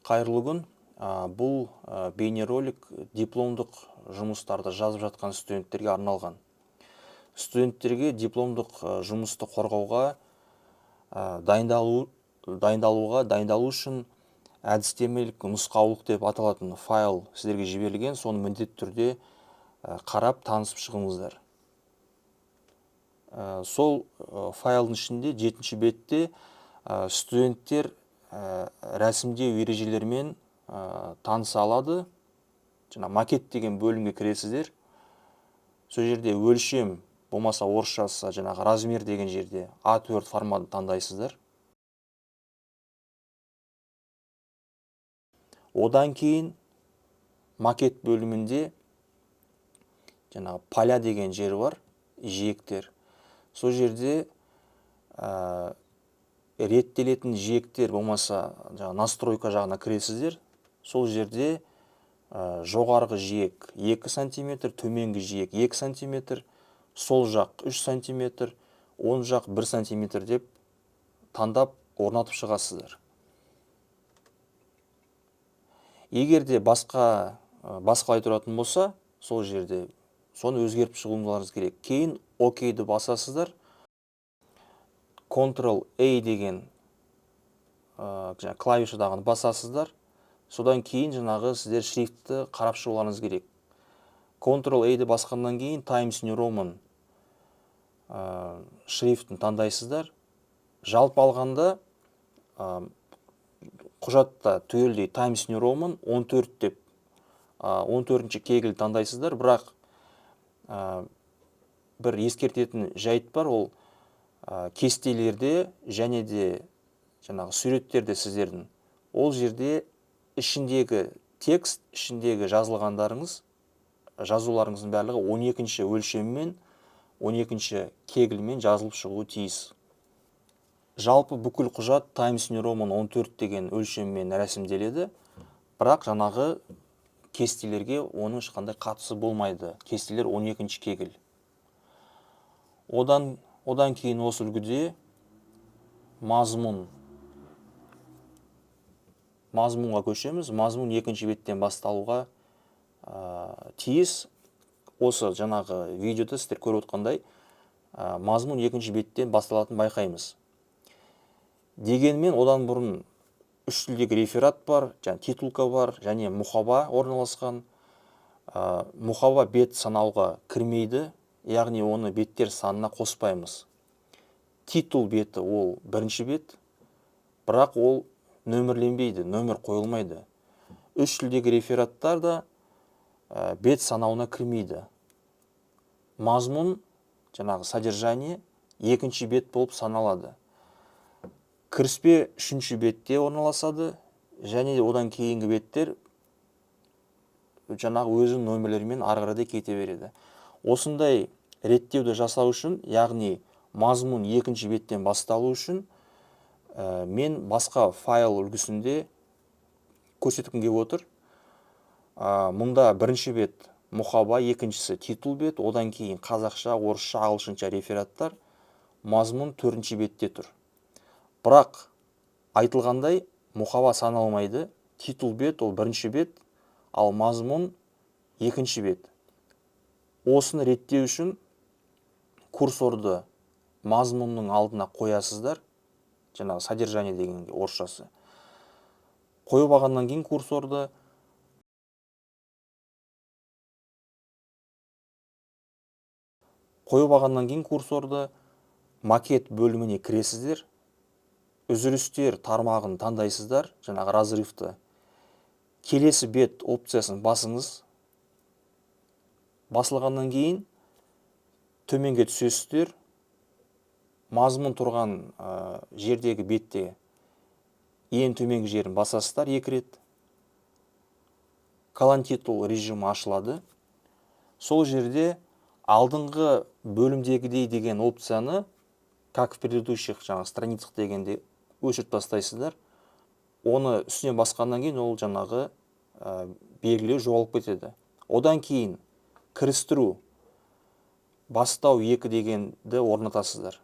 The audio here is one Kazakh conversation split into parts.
Қайырлы күн. Бұл бейнеролик дипломдық жұмыстарды жазып жатқан студенттерге арналған. Студенттерге дипломдық жұмысты қорғауға дайындалу үшін әдістемелік нұсқаулық деп аталатын файл сіздерге жіберілген, соны міндетті түрде қарап танысып шығыңыздар. Сол файлдың ішінде 7-ші бетте студенттер рәсімдеу ережелерімен таныса алады. Макет деген бөлімге кіресіздер. Сол жерде өлшем, болмаса орысшасы размер деген жерде A4 форматын таңдайсыздар. Одан кейін макет бөлімінде поля деген жер бар, жиектер. Сол жерде реттелетін жиектер болмаса настройка жағына кіресіздер. Сол жерде жоғарғы жиек 2 см, төменгі жиек 2 см, сол жақ 3 см, оң жақ 1 см деп таңдап орнатып шығасыздар. Егер де басқалай тұратын болса, сол жерде соны өзгертіп шығуыңыз керек. Кейін OK-ді басасыздар. Ctrl-A деген клавишадағыны басасыздар. Содан кейін сіздер шрифтті қарап шығуларыңыз керек. Ctrl-A-ді басқаннан кейін Times New Roman шрифтін таңдайсыздар. Жалпы алғанда құжатта түгелдей Times New Roman 14 деп 14-ші кегіл таңдайсыздар. Бірақ бір ескертетін жайт бар, ол кестелерде және де суреттерде сіздердің ол жерде ішіндегі текст, ішіндегі жазуларыңыздың барлығы 12-ші өлшеммен, 12-ші кегілмен жазылып шығуы тиіс. Жалпы бүкіл құжат Times New Roman 14 деген өлшеммен рәсімделеді, бірақ кестелерге оның ешқандай қатысы болмайды. Кестелер 12-ші кегіл. Одан кейін осы үлгіде мазмұнға көшеміз. Мазмұн 2-ші беттен басталуға тиіс. Осы видеода сіздер көріп отқандай мазмұн 2-ші беттен басталатын байқаймыз. Дегенмен одан бұрын 3 тілдегі реферат бар, титулка бар, және мұхаба орналасқан. Мұхаба бет санауға кірмейді, яғни оны беттер санына қоспаймыз. Титул беті ол 1-ші бет, бірақ ол нөмірленбейді, нөмір қойылмайды. 3 тілдегі рефераттар да бет санауына кірмейді. Мазмұн, содержание 2-ші бет болып саналады. Кіріспе 3-ші бетте орналасады, және одан кейінгі беттер өзінің нөмірлерімен ары қарай кете береді. Осындай реттеуді жасау үшін, яғни мазмұн 2-ші беттен басталу үшін, мен басқа файл үлгісінде көрсеткім келіп отыр. Мұнда 1-ші бет мұхаба, 2-шісі титул бет, одан кейін қазақша, орысша, ағылшынша рефераттар, мазмұн 4-ші бетте тұр. Бірақ айтылғандай мұхаба саналмайды, титул бет ол 1-ші бет, ал мазмұн 2-ші бет. Осыны реттеу үшін курсорды мазмұнның алдына қоясыздар, содержание дегенге орысшасы. Қойып алғаннан кейін курсорды макет бөліміне кіресіздер. Үзілістер тармағын таңдайсыздар, разрывты. Келесі бет опциясын басыңыз. Басылғаннан кейін төменге түсесіздер. Мазмұн тұрған жердегі бетте ең төменгі жерін басасыздар 2 рет. Колон титул режимі ашылады. Сол жерде алдыңғы бөлімдегідей деген опцияны, как в предыдущих страницах дегенде өшіріп тастайсыздар. Оны үстіне басқаннан кейін ол белгілеу жоғалып кетеді. Одан кейін кірістіру, бастау 2 дегенді орнатасыздар.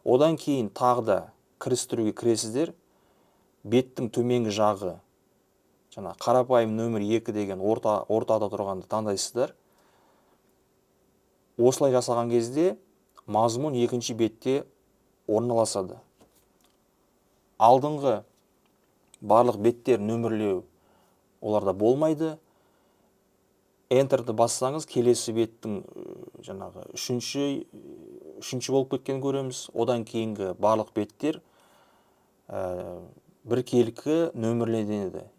Одан кейін тағы да кірістіруге кіресіздер. беттің төменгі жағы, жаңа қарапайым нөмір 2 деген ортада тұрғанды таңдайсыздар. Осылай жасаған кезде мазмұн екінші бетте орналасады. Алдыңғы барлық беттер нөмірлеу оларда болмайды. Enter'ді бассаңыз, келесі беттің жаңағы үшінші болып кеткен көреміз. Одан кейінгі барлық беттер біркелкі нөмірленеді.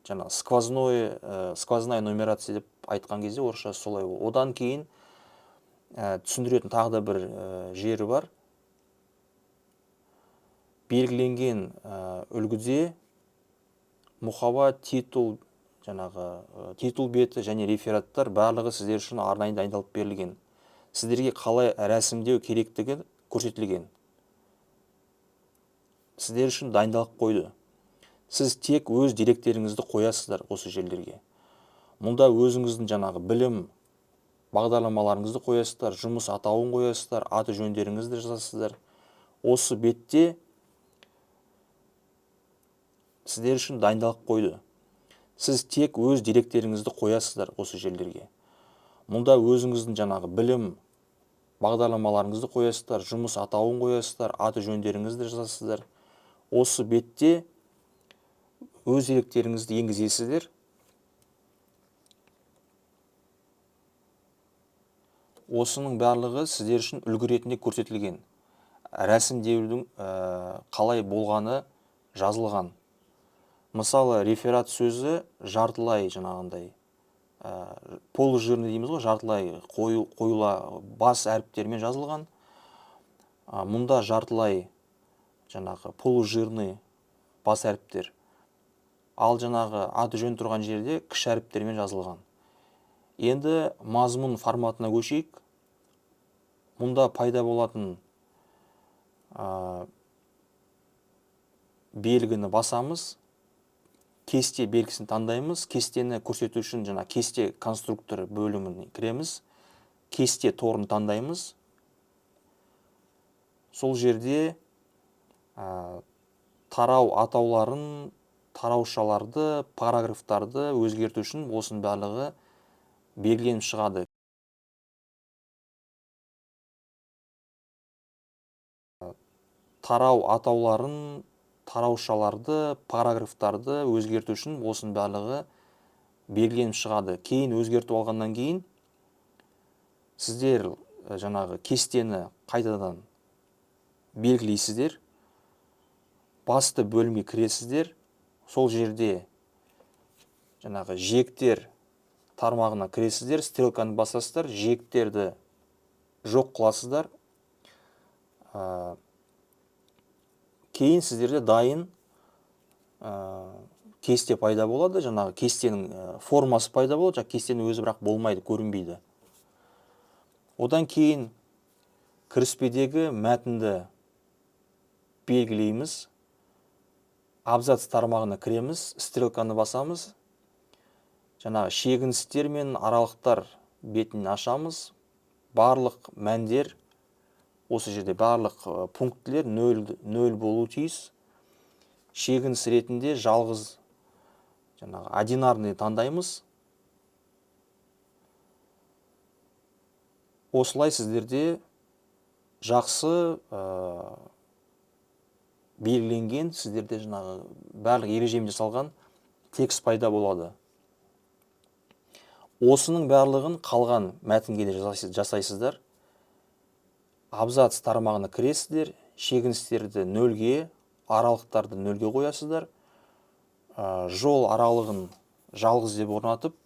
Жаңағы сквозная нумерация деп айтқан кезде орысша солай ол. Одан кейін түсіндіретін тағы да бір жері бар. Белгіленген үлгіде мұқаба, титул, жаңағы титул беті және рефераттар барлығы сіздер үшін арнайы дайындалып берілген. Сіздерге қалай рәсімдеу керектігі көрсетілген. Сіздер үшін дайындалып қойды. Сіз тек өз деректеріңізді қоясыздар осы жерлерге. Мұнда өзіңіздің жаңағы білім бағдарламаларыңызды қоясыздар, жұмыс атауын қоясыздар, аты жөндеріңізді жазасыздар. Осы бетте сіздер үшін дайындалып қойды. Сіз тек өз деректеріңізді қоясыздар осы жерлерге. Мұнда өзіңіздің жаңағы білім бағдарламаларыңызды қоясыздар, жұмыс атауын қоясыздар, аты жөндеріңізді жазасыздар. Осы бетте өз деректеріңізді енгізесіздер. Осының барлығы сіздер үшін үлгі ретінде көрсетілген. Рәсімдеудің қалай болғаны жазылған. Мысалы, реферат сөзі жартылай жаңағындай полужирный дейміз ғой, жартылай қоюла бас әріптермен жазылған. Мұнда жартылай жаңағы полужирный бас әріптер. Ал жаңағы аты жөн тұрған жерде кіші әріптермен жазылған. Енді мазмұн форматына көшейік. Мұнда пайда болатын белгіні басамыз. Кесте белгісін таңдаймыз. Кестені көрсету үшін жаңа кесте конструкторы бөліміне кіреміз. Кесте торын таңдаймыз. Сол жерде тарау атауларын, тараушаларды, параграфтарды өзгерту үшін осының барлығы белгіленіп шығады. Тарау атауларын, тараушаларды, параграфтарды өзгерту үшін осының барлығы белгіленіп шығады. Кейін өзгертіп алғаннан кейін сіздер жаңағы кестені қайтадан белгілейсіздер. Басты бөлімге кіресіздер. Сол жерде жаңағы жиектер тармағына кіресіздер, стрелканы басасыздар, жиектерді жоқ қыласыздар. Кейін сіздерде дайын кесте пайда болады. Жаңағы кестенің формасы пайда болады. Кестенің өзі бірақ болмайды, көрінбейді. Одан кейін кіріспедегі мәтінді белгілейміз. Абзац тармағына кіреміз, стрелканы басамыз. Жаңағы шегіністер мен аралықтар бетін ашамыз. Барлық мәндер, осы жерде барлық пунктілер 0 болу тиіс. Шегініс ретінде жалғыз жаңағы одинарный таңдаймыз. Осылай сіздерде жақсы белгіленген, сіздерде жаңағы барлық ережемен жасалған текст пайда болады. Осының барлығын қалған мәтінге де жасайсыздар. Абзац тармағына кіресіздер, шегіністерді 0-ге, аралықтарды 0-ге қоясыздар. Жол аралығын жалғыз деп орнатып,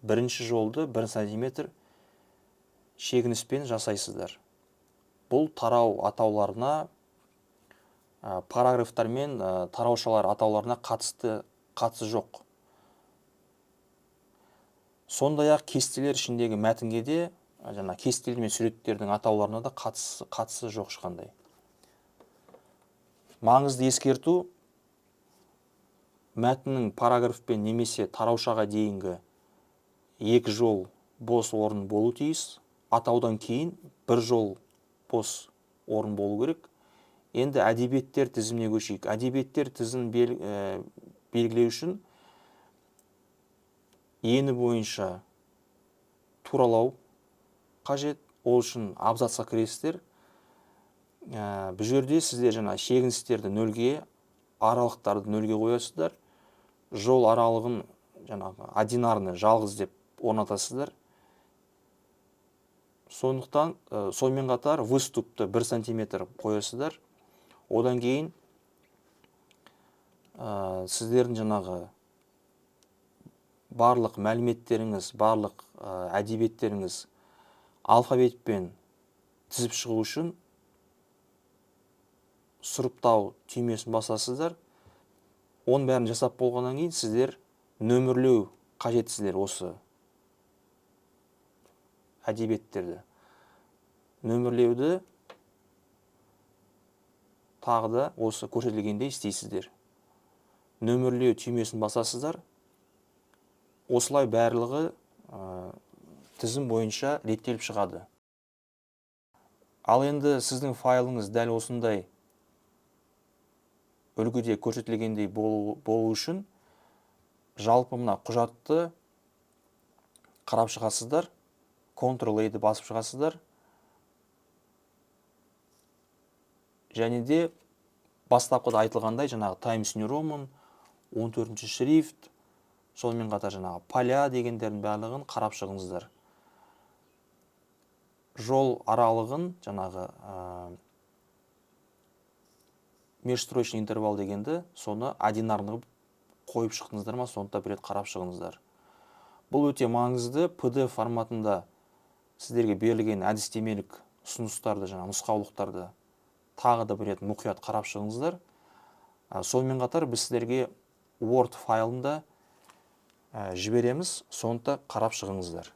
бірінші жолды 1 см шегініспен жасайсыздар. Бұл тарау атауларына, параграфтар мен тараушалар атауларына қатысы жоқ. Сондай-ақ кестелер ішіндегі мәтінге де, жаңа кестелер мен суреттердің атауларына да қатысы жоқ ешқандай. Маңызды ескерту: мәтіннің параграфпен немесе тараушаға дейінгі 2 жол бос орын болу тиіс. Атаудан кейін 1 жол бос орын болу керек. Енді әдебиеттер тізіміне көшейік. Әдебиеттер тізімін белгілеу үшін ені бойынша туралау қажет. Ол үшін абзацқа кіресіздер. Бұл жерде сіздер жаңа шегіністерді нөлге, аралықтарды нөлге қоясыздар. Жол аралығын жаңағы одинарны жалғыз деп орнатасыздар. Сондықтан сонымен қатар выступты 1 сантиметр қоясыздар. Одан кейін сіздердің жаңағы барлық мәліметтеріңіз, барлық әдебиеттеріңіз алфавитпен тізіп шығу үшін сұрыптау түймесін басасыздар. Оның бәрін жасап болғаннан кейін сіздер нөмірлеу қажетсіздер осы әдебиеттерді. Нөмірлеуді тағы да осы көрсетілгендей істейсіздер. Нөмірлеу түймесін басасыздар. Осылай барлығы тізім бойынша реттеліп шығады. Ал енді сіздің файлыңыз дәл осындай үлгіде көрсетілгендей болу үшін жалпы мына құжатты қарап шығасыздар. Ctrl-A-ді басып шығасыздар. Және де бастапқыда айтылғандай жаңағы Times New Roman, 14-ші шрифт, сонымен қатар жаңағы поля дегендердің барлығын қарап шығыңыздар. Жол аралығын жаңағы межстрочный интервал дегенді соны одинарны қойып шықтыңыздар ма, соны да бір рет қарап шығыңыздар. Бұл өте маңызды. PDF форматында сіздерге берілген әдістемелік ұсыныстарды, жаңа нұсқаулықтарды тағы да бір рет мұқият қарап шығыңыздар. Сонымен қатар біз сіздерге Word файлында жібереміз, соны да қарап шығыңыздар.